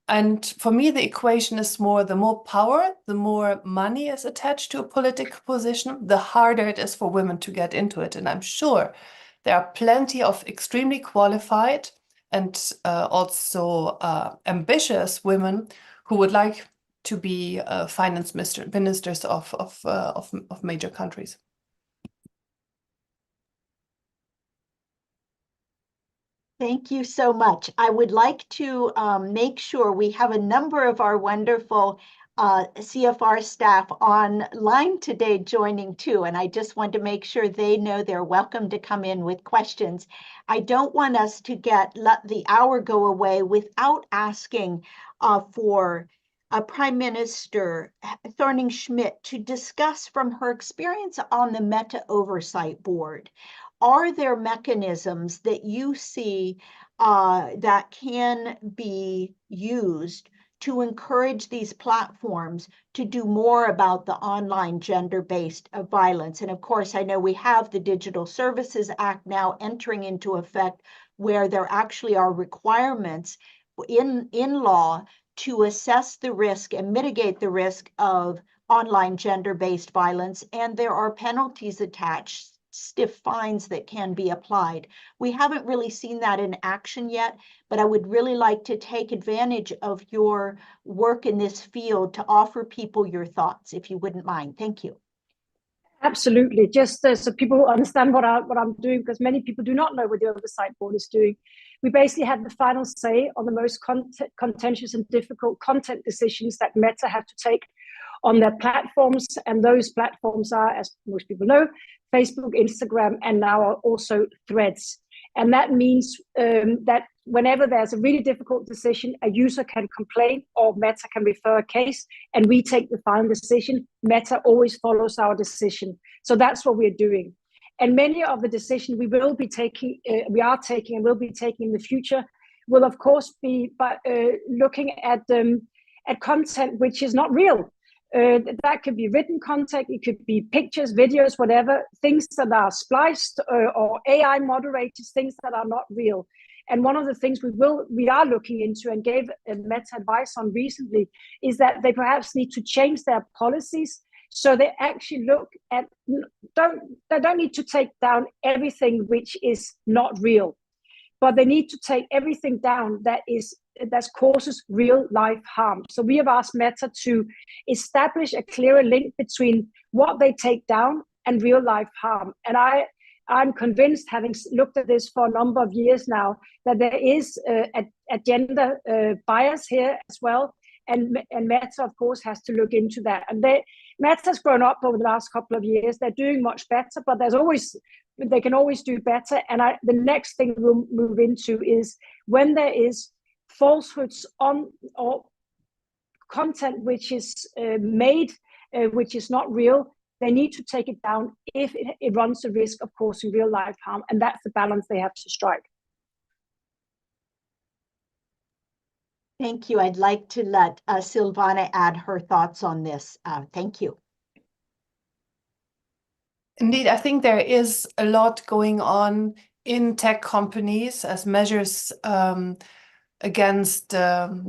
And for me, the equation is more, the more power, the more money is attached to a political position, the harder it is for women to get into it. And I'm sure there are plenty of extremely qualified and also ambitious women who would like to be finance ministers of major countries. Thank you so much. I would like to make sure we have a number of our wonderful CFR staff online today joining too, and I just want to make sure they know they're welcome to come in with questions. I don't want us to let the hour go away without asking for Prime Minister Thorning-Schmidt to discuss from her experience on the Meta Oversight Board. Are there mechanisms that you see that can be used to encourage these platforms to do more about the online gender-based violence? And of course, I know we have the Digital Services Act now entering into effect, where there actually are requirements in law to assess the risk and mitigate the risk of online gender-based violence, and there are penalties attached, stiff fines that can be applied. We haven't really seen that in action yet, but I would really like to take advantage of your work in this field to offer people your thoughts, if you wouldn't mind. Thank you. Absolutely. Just so people understand what I'm doing, because many people do not know what the Oversight Board is doing. We basically have the final say on the most contentious and difficult content decisions that Meta have to take on their platforms. And those platforms are, as most people know, Facebook, Instagram, and now also Threads. And that means that whenever there's a really difficult decision, a user can complain or Meta can refer a case, and we take the final decision. Meta always follows our decision. So that's what we're doing. And many of the decisions we will be taking, we are taking and will be taking in the future, will of course be by looking at content which is not real. That could be written content, it could be pictures, videos, whatever, things that are spliced or AI moderated, things that are not real. And one of the things we are looking into and gave Meta advice on recently is that they perhaps need to change their policies, so they actually look at, they don't need to take down everything which is not real, but they need to take everything down that causes real life harm. So we have asked Meta to establish a clearer link between what they take down and real life harm. And I'm convinced, having looked at this for a number of years now, that there is a gender bias here as well. And Meta, of course, has to look into that. And Meta's grown up over the last couple of years. They're doing much better, but they can always do better. And the next thing we'll move into is when there is falsehoods on or content which is made, which is not real, they need to take it down if it runs the risk of causing real life harm. And that's the balance they have to strike. Thank you. I'd like to let Silvana add her thoughts on this. Thank you. Indeed, I think there is a lot going on in tech companies as measures against if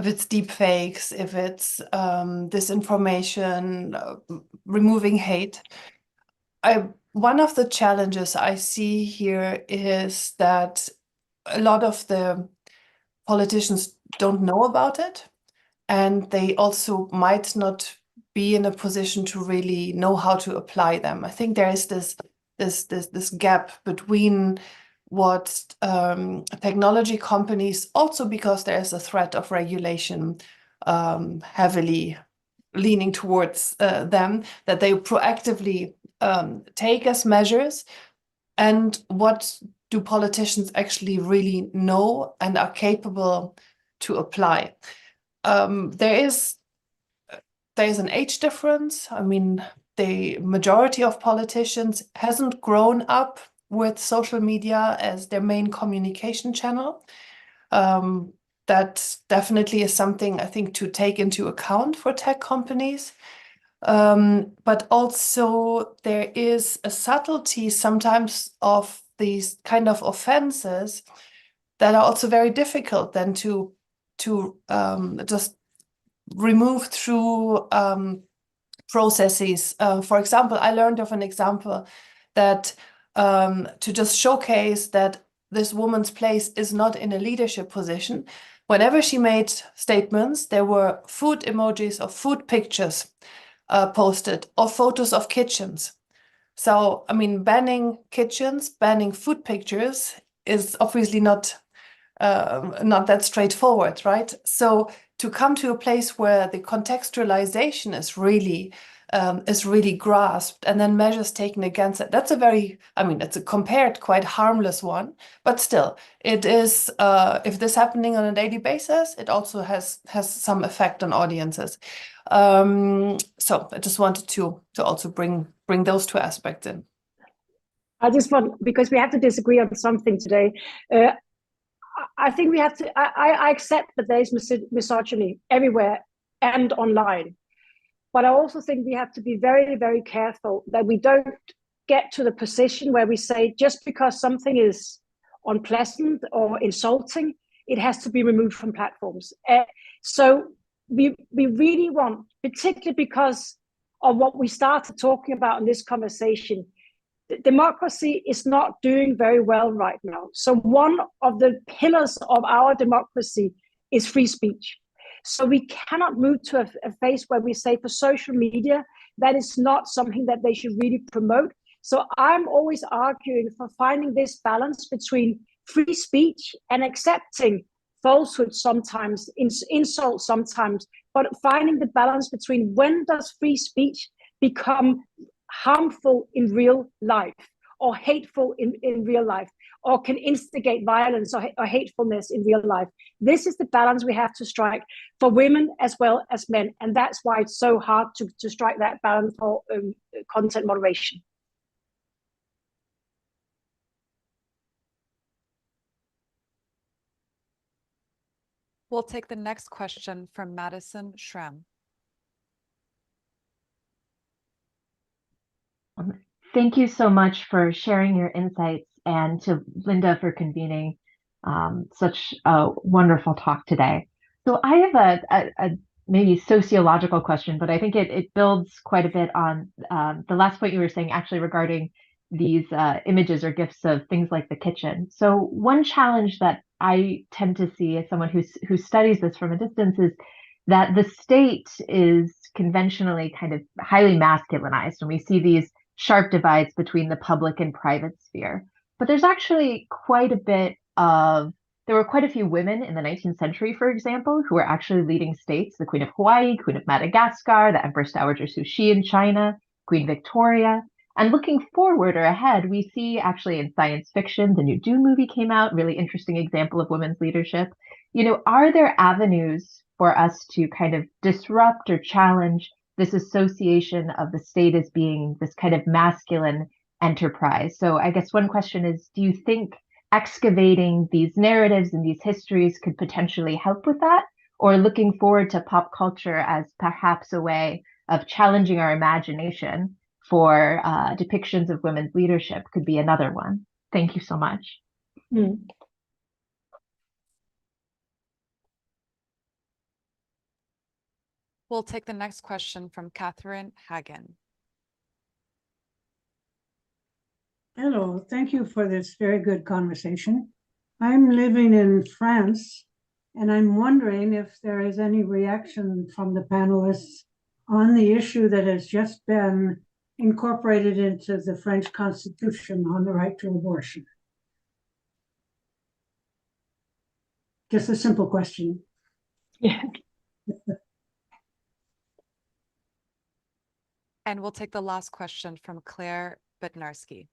it's deepfakes, if it's disinformation, removing hate. One of the challenges I see here is that a lot of the politicians don't know about it, and they also might not be in a position to really know how to apply them. I think there is this gap between what technology companies, also because there is a threat of regulation heavily leaning towards them, that they proactively take as measures, and what do politicians actually really know and are capable to apply. There is an age difference. I mean, the majority of politicians hasn't grown up with social media as their main communication channel. That definitely is something I think to take into account for tech companies. But also there is a subtlety sometimes of these kind of offenses that are also very difficult then to just remove through processes. For example, I learned of an example that to just showcase that this woman's place is not in a leadership position, whenever she made statements, there were food emojis or food pictures posted, or photos of kitchens. So, I mean, banning kitchens, banning food pictures is obviously not that straightforward, right? So to come to a place where the contextualization is really grasped, and then measures taken against it. That's a very, I mean, it's a compared quite harmless one, but still, it is, if this happening on a daily basis, it also has some effect on audiences. So I just wanted to also bring those two aspects in. I just want, because we have to disagree on something today. I think we have to, I accept that there is misogyny everywhere and online. But I also think we have to be very, very careful that we don't get to the position where we say just because something is unpleasant or insulting, it has to be removed from platforms. So we really want, particularly because of what we started talking about in this conversation, democracy is not doing very well right now. So one of the pillars of our democracy is free speech. So we cannot move to a phase where we say for social media, that is not something that they should really promote. So I'm always arguing for finding this balance between free speech and accepting falsehood sometimes, insults sometimes, but finding the balance between when does free speech become harmful in real life or hateful in real life, or can instigate violence or hatefulness in real life. This is the balance we have to strike for women as well as men. And that's why it's so hard to strike that balance for content moderation. We'll take the next question from Madison Schramm. Thank you so much for sharing your insights, and to Linda for convening such a wonderful talk today. So I have a maybe sociological question, but I think it builds quite a bit on the last point you were saying, actually, regarding these images or gifs of things like the kitchen. So one challenge that I tend to see as someone who studies this from a distance is that the state is conventionally kind of highly masculinized, and we see these sharp divides between the public and private sphere. But there's actually there were quite a few women in the 19th century, for example, who were actually leading states: the Queen of Hawaii, Queen of Madagascar, the Empress Dowager Cixi in China, Queen Victoria. And looking forward or ahead, we see actually in science fiction, the new Dune movie came out, really interesting example of women's leadership. You know, are there avenues for us to kind of disrupt or challenge this association of the state as being this kind of masculine enterprise? So I guess one question is, do you think excavating these narratives and these histories could potentially help with that? Or looking forward to pop culture as perhaps a way of challenging our imagination for depictions of women's leadership could be another one? Thank you so much. We'll take the next question from Catherine Hagen. Hello, thank you for this very good conversation. I'm living in France, and I'm wondering if there is any reaction from the panelists on the issue that has just been incorporated into the French Constitution on the right to abortion. Just a simple question. Yeah. And we'll take the last question from Claire Bednarski.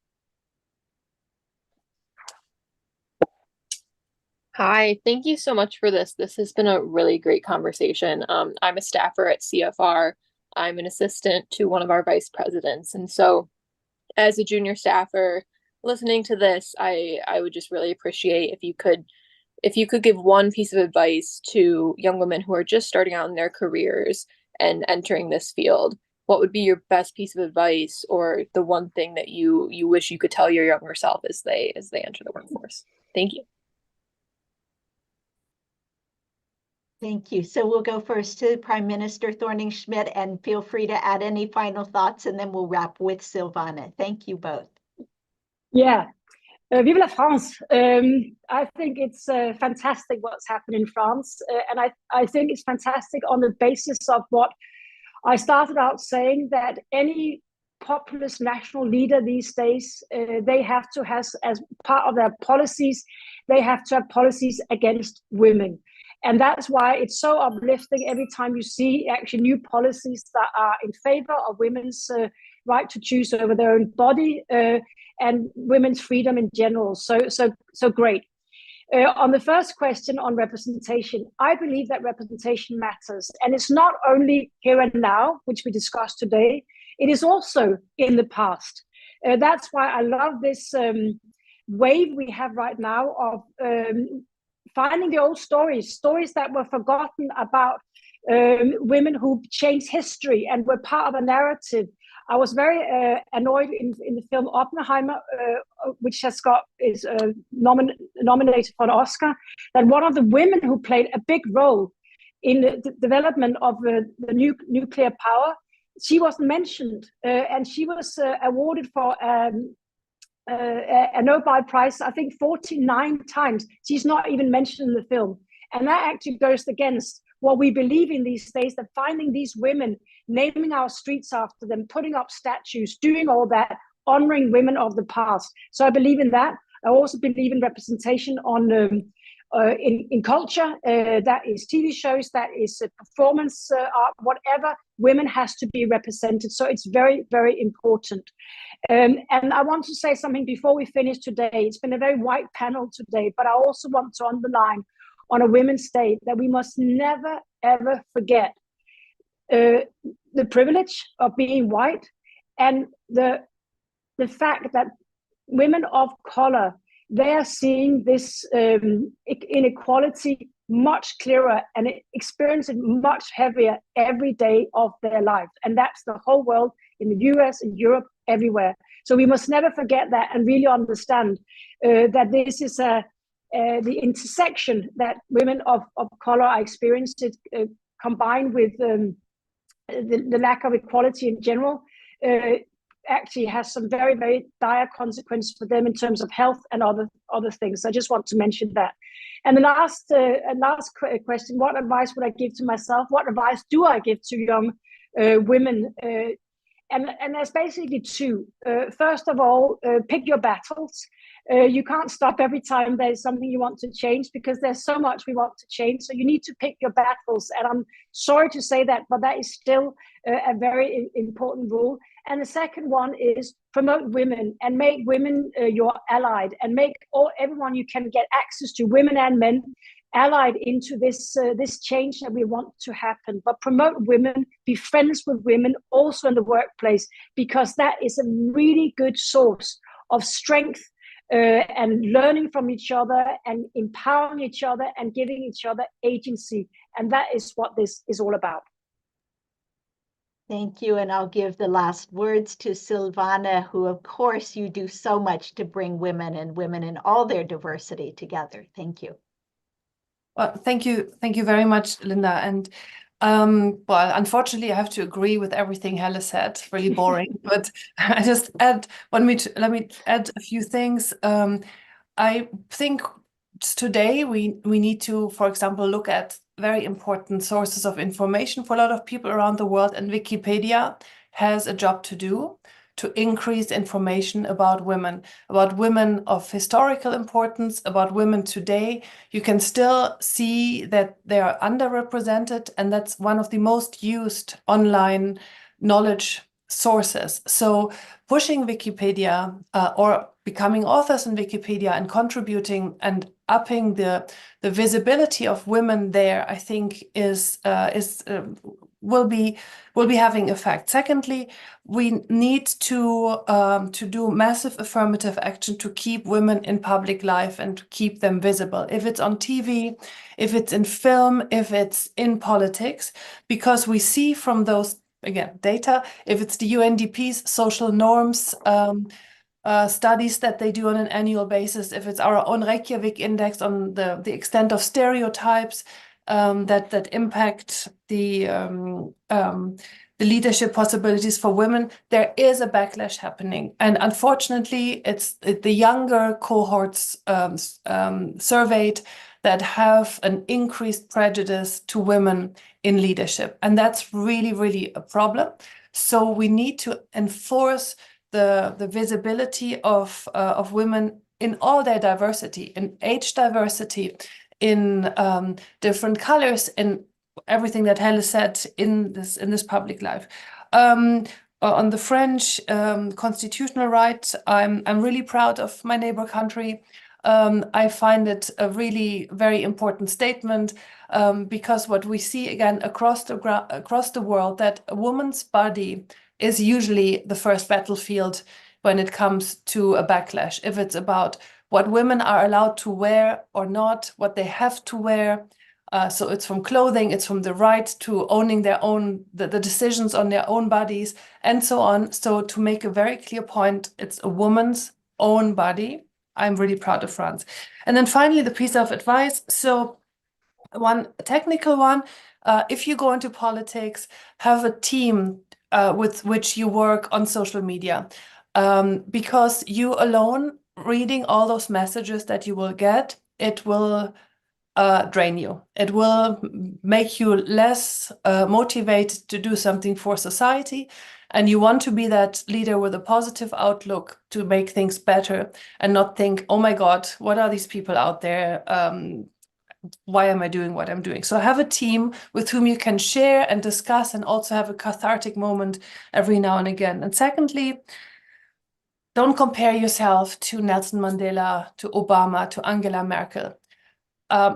Hi, thank you so much for this. This has been a really great conversation. I'm a staffer at CFR. I'm an assistant to one of our vice presidents. And so as a junior staffer listening to this, I would just really appreciate if you could give one piece of advice to young women who are just starting out in their careers and entering this field. What would be your best piece of advice, or the one thing that you wish you could tell your younger self as they enter the workforce? Thank you. Thank you. So we'll go first to Prime Minister Thorning-Schmidt, and feel free to add any final thoughts, and then we'll wrap with Silvana. Thank you both. Yeah. Vive la France. I think it's fantastic what's happened in France. And I think it's fantastic on the basis of what I started out saying, that any populist national leader these days, they have to have, as part of their policies, they have to have policies against women. And that's why it's so uplifting every time you see actually new policies that are in favor of women's right to choose over their own body and women's freedom in general. So great. On the first question on representation, I believe that representation matters. And it's not only here and now, which we discussed today, it is also in the past. That's why I love this wave we have right now of finding the old stories that were forgotten about women who changed history and were part of a narrative. I was very annoyed in the film Oppenheimer, which is nominated for an Oscar, that one of the women who played a big role in the development of the nuclear power, she wasn't mentioned, and she was awarded for a Nobel Prize, I think 49 times. She's not even mentioned in the film. And that actually goes against what we believe in these days, that finding these women, naming our streets after them, putting up statues, doing all that, honoring women of the past. So I believe in that. I also believe in representation on in culture, that is TV shows, that is performance art, whatever, women has to be represented. So it's very, very important. And I want to say something before we finish today. It's been a very white panel today, but I also want to underline on a Women's Day that we must never, ever forget the privilege of being white and the fact that women of color, they are seeing this inequality much clearer and experience it much heavier every day of their life. And that's the whole world, in the US, in Europe, everywhere. So we must never forget that and really understand that this is the intersection that women of color are experiencing, combined with the lack of equality in general, actually has some very, very dire consequences for them in terms of health and other things. I just want to mention that. And the last question, what advice would I give to myself? What advice do I give to young women? And there's basically two. First of all, pick your battles. You can't stop every time there's something you want to change, because there's so much we want to change. So you need to pick your battles. And I'm sorry to say that, but that is still a very important rule. And the second one is promote women and make women your allied, and make everyone you can get access to, women and men, allied into this change that we want to happen. But promote women, be friends with women also in the workplace, because that is a really good source of strength and learning from each other and empowering each other and giving each other agency. And that is what this is all about. Thank you. And I'll give the last words to Silvana, who, of course, you do so much to bring women in all their diversity together. Thank you. Well, thank you very much, Linda. And well, unfortunately, I have to agree with everything Helle said. Really boring, but I just let me add a few things. I think today we need to, for example, look at very important sources of information for a lot of people around the world, and Wikipedia has a job to do to increase information about women of historical importance, about women today. You can still see that they are underrepresented, and that's one of the most used online knowledge sources. So pushing Wikipedia or becoming authors in Wikipedia and contributing and upping the visibility of women there, I think will be having effect. Secondly, we need to do massive affirmative action to keep women in public life and to keep them visible. If it's on TV, if it's in film, if it's in politics, because we see from those, again, data, if it's the UNDP's social norms studies that they do on an annual basis, if it's our own Reykjavik index on the extent of stereotypes that impact the leadership possibilities for women, there is a backlash happening. And unfortunately, it's the younger cohorts surveyed that have an increased prejudice to women in leadership. And that's really, really a problem. So we need to enforce the visibility of women in all their diversity, in age diversity, in different colors, in everything that Helle said in this public life. On the French constitutional right, I'm really proud of my neighbor country. I find it a really very important statement because what we see again across the world, that a woman's body is usually the first battlefield when it comes to a backlash. If it's about what women are allowed to wear or not, what they have to wear. So it's from clothing, it's from the right to owning their own, the decisions on their own bodies and so on. So to make a very clear point, it's a woman's own body. I'm really proud of France. And then finally, the piece of advice. So one technical one, if you go into politics, have a team with which you work on social media. Because you alone reading all those messages that you will get, it will drain you. It will make you less motivated to do something for society. And you want to be that leader with a positive outlook to make things better and not think, oh my God, what are these people out there? Why am I doing what I'm doing? So have a team with whom you can share and discuss and also have a cathartic moment every now and again. And secondly, don't compare yourself to Nelson Mandela, to Obama, to Angela Merkel.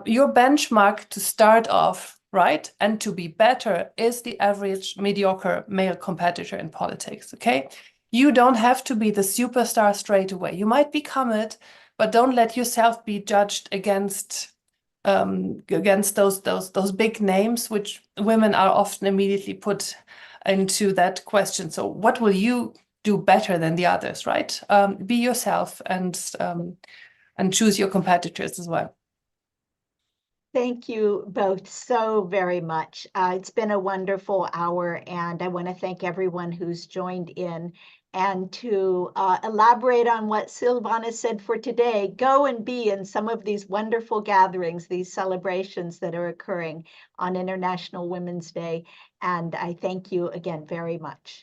Your benchmark to start off, right, and to be better is the average mediocre male competitor in politics, okay? You don't have to be the superstar straight away. You might become it, but don't let yourself be judged against those big names, which women are often immediately put into that question. So what will you do better than the others, right? Be yourself and choose your competitors as well. Thank you both so very much. It's been a wonderful hour, and I want to thank everyone who's joined in. And to elaborate on what Silvana said for today, go and be in some of these wonderful gatherings, these celebrations that are occurring on International Women's Day. And I thank you again very much.